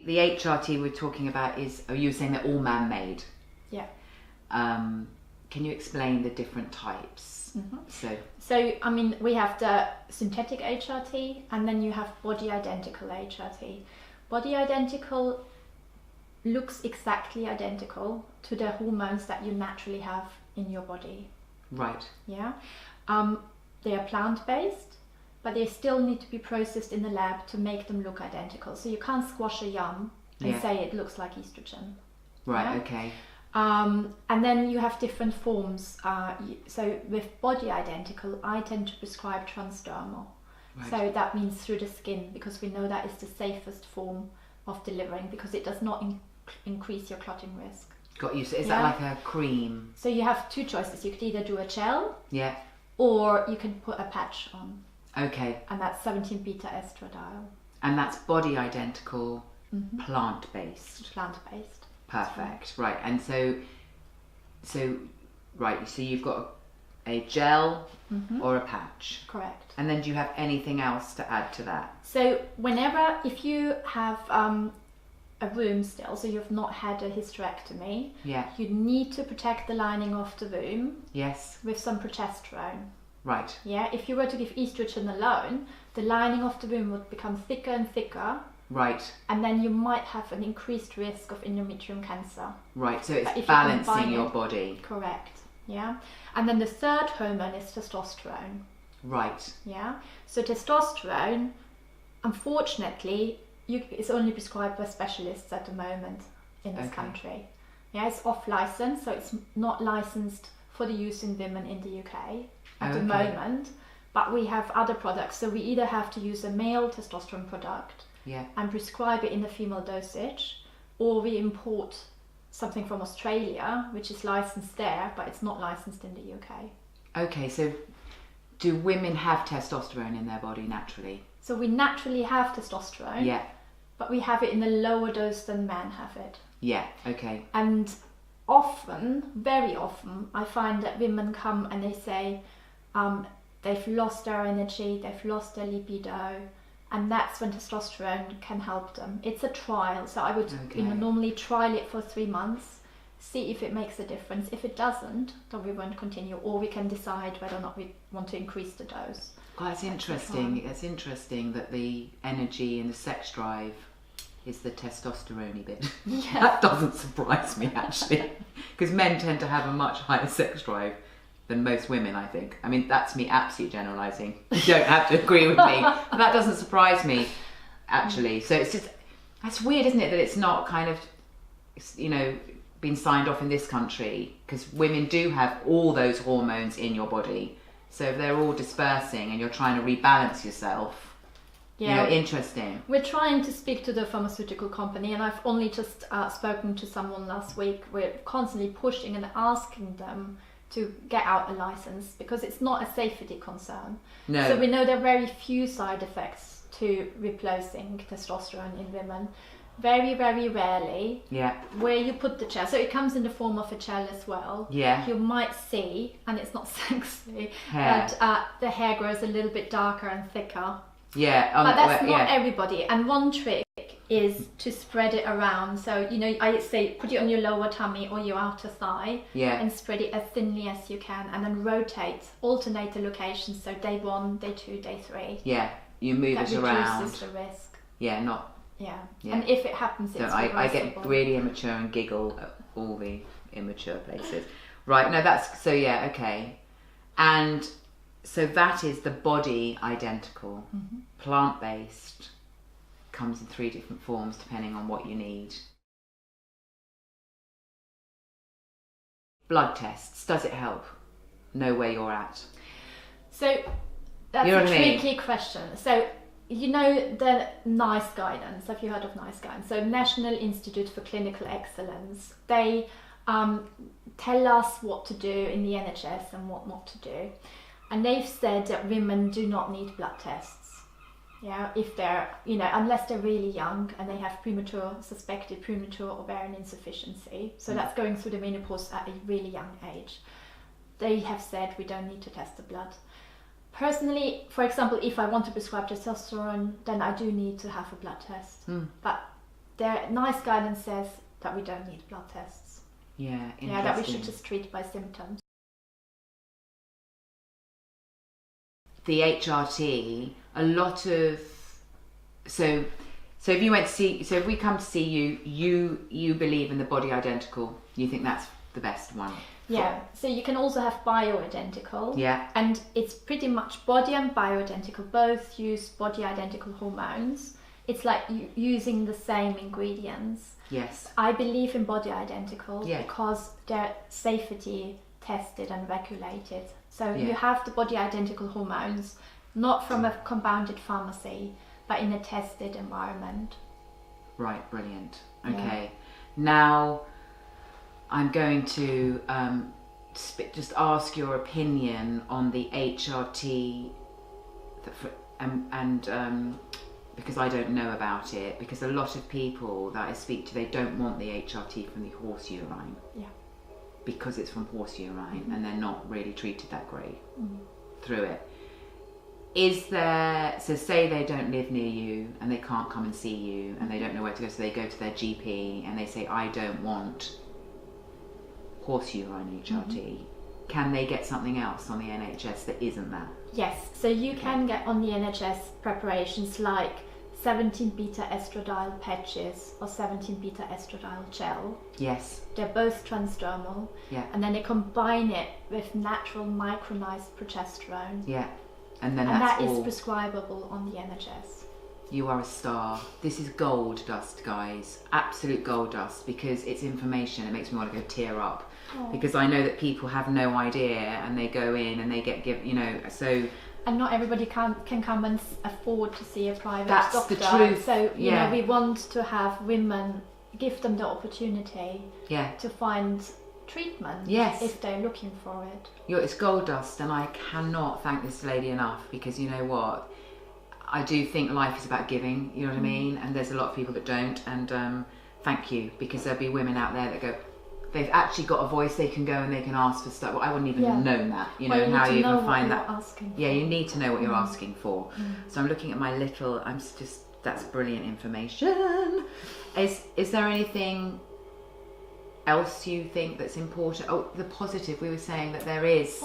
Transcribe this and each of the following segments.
The HRT we're talking about is, you were saying they're all man-made. Yeah. Can you explain the different types? So, I mean, we have the synthetic HRT, and then you have body identical HRT. Body identical looks exactly identical to the hormones that you naturally have in your body. Right. Yeah. They are plant-based, but they still need to be processed in the lab to make them look identical. So you can't squash a yum and say it looks like estrogen. Right, okay. And then you have different forms. So with body identical, I tend to prescribe transdermal. Right. So that means through the skin, because we know that is the safest form of delivering, because it does not increase your clotting risk. Got you. So is that like a cream? So you have two choices. You could either do a gel, or you can put a patch on. Okay. And that's 17 beta estradiol. And that's body identical, plant-based. Plant-based. Perfect. Right. And so you've got a gel or a patch. Correct. And then do you have anything else to add to that? So if you have a womb still, so you've not had a hysterectomy, you need to protect the lining of the womb. Yes. With some progesterone. Right. Yeah. If you were to give estrogen alone, the lining of the womb would become thicker and thicker. Right. And then you might have an increased risk of endometrium cancer. Right. So it's balancing your body. Correct. Yeah. And then the third hormone is testosterone. Right. Yeah. So testosterone, unfortunately, it's only prescribed by specialists at the moment in this country. Yeah, it's off license, so it's not licensed for the use in women in the UK at the moment. But we have other products, so we either have to use a male testosterone product and prescribe it in a female dosage, or we import something from Australia, which is licensed there, but it's not licensed in the UK. Okay, so do women have testosterone in their body naturally? So we naturally have testosterone, but we have it in a lower dose than men have it. Yeah, okay. And often, very often, I find that women come and they say they've lost their energy, they've lost their libido, and that's when testosterone can help them. It's a trial, so I would normally trial it for 3 months, see if it makes a difference. If it doesn't, then we won't continue, or we can decide whether or not we want to increase the dose. Oh, that's interesting. It's interesting that the energy and the sex drive is the testosterone bit. Yeah. That doesn't surprise me, actually, because men tend to have a much higher sex drive than most women, I think. I mean, that's me absolutely generalising. You don't have to agree with me. But that doesn't surprise me, actually. So it's just, that's weird, isn't it, that it's not kind of, been signed off in this country, because women do have all those hormones in your body. So if they're all dispersing and you're trying to rebalance yourself, interesting. We're trying to speak to the pharmaceutical company, and I've only just spoken to someone last week. We're constantly pushing and asking them to get out a license, because it's not a safety concern. No. So we know there are very few side effects to replacing testosterone in women. Very, very rarely. Yeah. Where you put the gel, so it comes in the form of a gel as well. Yeah. You might see, and it's not sexy, that the hair grows a little bit darker and thicker. Yeah. But that's not everybody. And one trick is to spread it around. So, I say put it on your lower tummy or your outer thigh, and spread it as thinly as you can, and then alternate the locations. So day 1, day 2, day 3. Yeah. You move it around. That reduces the risk. Yeah, not. Yeah. And if it happens, it's I get really immature and giggle at all the immature places. Right, no, that's, so yeah, okay. And so that is the body identical, plant-based, comes in 3 different forms depending on what you need. Blood tests, does it help? Know where you're at? So that's a tricky question. So the NICE guidance, have you heard of NICE guidance? So National Institute for Clinical Excellence, they tell us what to do in the NHS and what not to do. And they've said that women do not need blood tests. Yeah, if they're, unless they're really young and they have suspected premature ovarian insufficiency. So that's going through the menopause at a really young age. They have said we don't need to test the blood. Personally, for example, if I want to prescribe testosterone, then I do need to have a blood test. But their NICE guidance says that we don't need blood tests. Yeah, interesting. Yeah, that we should just treat by symptoms. The HRT, a lot of so if you went to see, so if we come to see you believe in the body identical. You think that's the best one. Yeah. So you can also have bioidentical. Yeah. And it's pretty much body and bioidentical. Both use body identical hormones. It's like using the same ingredients. Yes. I believe in body identical because they're safety tested and regulated. So you have the body identical hormones, not from a compounded pharmacy, but in a tested environment. Right, brilliant. Okay. Now I'm going to just ask your opinion on the HRT, because I don't know about it, because a lot of people that I speak to, they don't want the HRT from the horse urine. Yeah. Because it's from horse urine and they're not really treated that great through it. Is there, so say they don't live near you and they can't come and see you and they don't know where to go, so they go to their GP and they say, I don't want horse urine HRT. Can they get something else on the NHS that isn't that? Yes, so you can get on the NHS preparations like 17-beta estradiol patches or 17-beta estradiol gel. Yes. They're both transdermal. Yeah. And then they combine it with natural micronized progesterone. Yeah. And then that is prescribable on the NHS. You are a star. This is gold dust, guys. Absolute gold dust, because it's information. It makes me want to go tear up. Oh. Because I know that people have no idea and they go in and they get given, you know, so... And not everybody can come and afford to see a private doctor. That's the truth. So, you know, we want to have women, give them the opportunity to find treatment if they're looking for it. It's gold dust, and I cannot thank this lady enough, because you know what? I do think life is about giving, you know what I mean? And there's a lot of people that don't, and thank you, because there'll be women out there that go, they've actually got a voice, they can go and they can ask for stuff. Well, I wouldn't even have known that, you know, how you even find that. Yeah, you need to know what you're asking for. So I'm looking at my little, that's brilliant information. Is there anything else you think that's important? Oh, the positive, we were saying that there is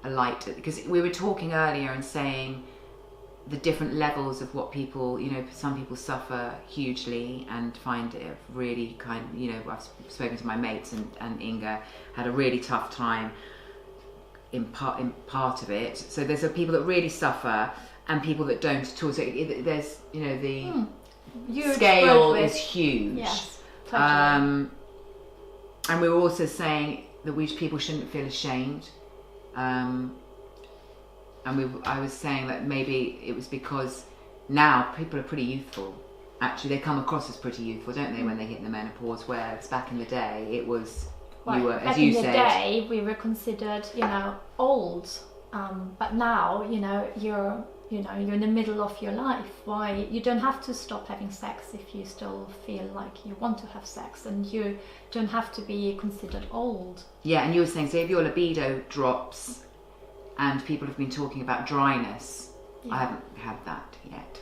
a light, because we were talking earlier and saying the different levels of what people, you know, some people suffer hugely and find it really you know, I've spoken to my mates and Inga had a really tough time in part of it. So there's people that really suffer and people that don't at all. So there's, you know, the scale is huge. Yes, totally. And we were also saying that people shouldn't feel ashamed. I was saying that maybe it was because now people are pretty youthful. Actually, they come across as pretty youthful, don't they, when they hit the menopause? Whereas back in the day, it was you were, as you said. Back in the day, we were considered, you know, old. But now, you know, you're in the middle of your life. Why you don't have to stop having sex if you still feel like you want to have sex, and you don't have to be considered old. Yeah, and you were saying, so if your libido drops. And people have been talking about dryness. I haven't had that yet.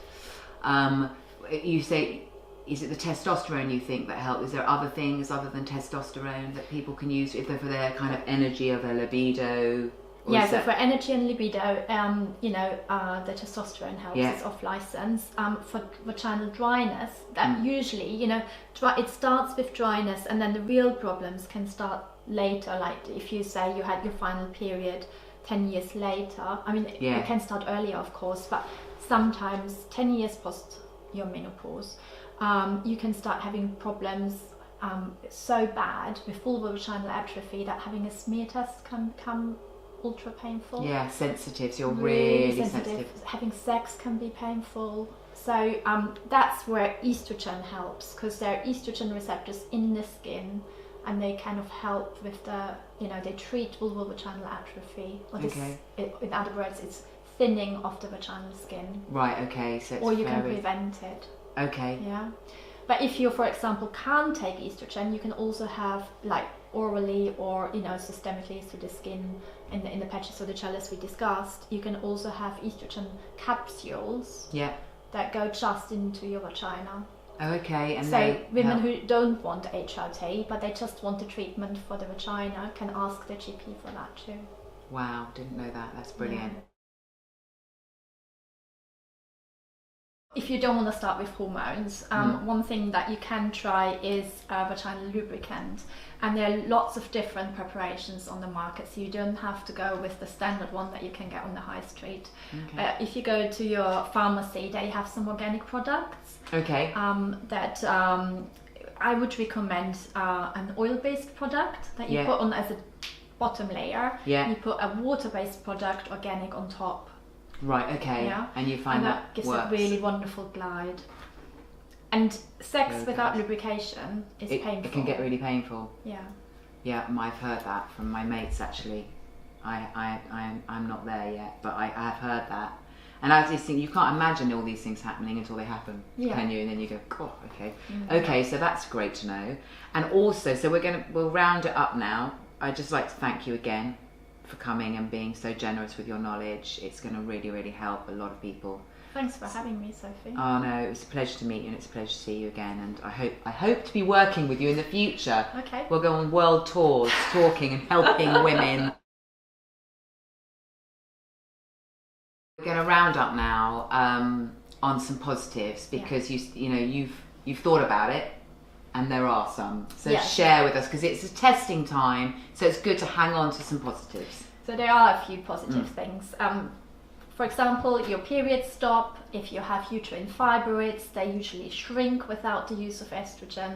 You say, is it the testosterone you think that helps? Is there other things other than testosterone that people can use if they're for their kind of energy or their libido? Yeah, so for energy and libido, you know, the testosterone helps. It's off license. For vaginal dryness, that usually, you know, it starts with dryness, and then the real problems can start later. Like if you say you had your final period 10 years later, I mean, you can start earlier, of course, but sometimes 10 years post your menopause, you can start having problems so bad with vulvar vaginal atrophy that having a smear test can become ultra painful. Yeah, sensitive, so you're really sensitive. Having sex can be painful. So that's where estrogen helps, because there are estrogen receptors in the skin, and they kind of help with the, you know, they treat vulvovaginal atrophy. In other words, it's thinning of the vaginal skin. Right, okay. So or you can prevent it. Okay. Yeah. But if you, for example, can't take estrogen, you can also have, like, orally or, you know, systemically through the skin in the patches or the gel as we discussed, you can also have estrogen capsules that go just into your vagina. Oh, okay. And so women who don't want HRT, but they just want a treatment for the vagina, can ask their GP for that too. Wow, didn't know that. That's brilliant. Yeah. If you don't want to start with hormones, one thing that you can try is a vaginal lubricant. And there are lots of different preparations on the market, so you don't have to go with the standard one that you can get on the high street. Okay. If you go to your pharmacy, they have some organic products. Okay. That I would recommend an oil-based product that you put on as a bottom layer. Yeah. You put a water-based product, organic, on top. Right, okay. Yeah. And you find that gives works. a really wonderful glide. And sex without lubrication is painful. It can get really painful. Yeah. Yeah, I've heard that from my mates actually. I'm not there yet, but I have heard that. And I just think you can't imagine all these things happening until they happen, can you? And then you go, oh, okay. Okay, so that's great to know. And also, so we'll round it up now. I'd just like to thank you again for coming and being so generous with your knowledge. It's going to really, really help a lot of people. Thanks for having me, Sophie. Oh no, it was a pleasure to meet you, and it's a pleasure to see you again. And I hope to be working with you in the future. Okay. We'll go on world tours, talking and helping women. We're going to round up now on some positives, because you've thought about it. And there are some. So share with us, because it's a testing time, so it's good to hang on to some positives. So there are a few positive things. For example, your periods stop. If you have uterine fibroids, they usually shrink without the use of estrogen.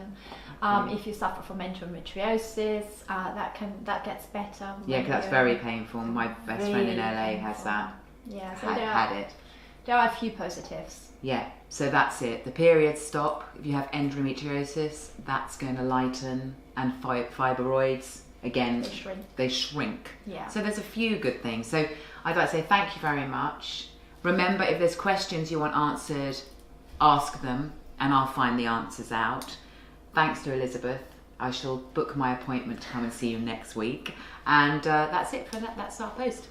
If you suffer from endometriosis, that gets better. Yeah, because that's very painful. My best friend in LA has that. Yeah, so had it. There are a few positives. Yeah, so that's it. The periods stop. If you have endometriosis, that's going to lighten. And fibroids, again, they shrink. Yeah. So there's a few good things. So I'd like to say thank you very much. Remember, if there's questions you want answered, ask them and I'll find the answers out. Thanks to Elizabeth. I shall book my appointment to come and see you next week. And that's it for that. That's our post.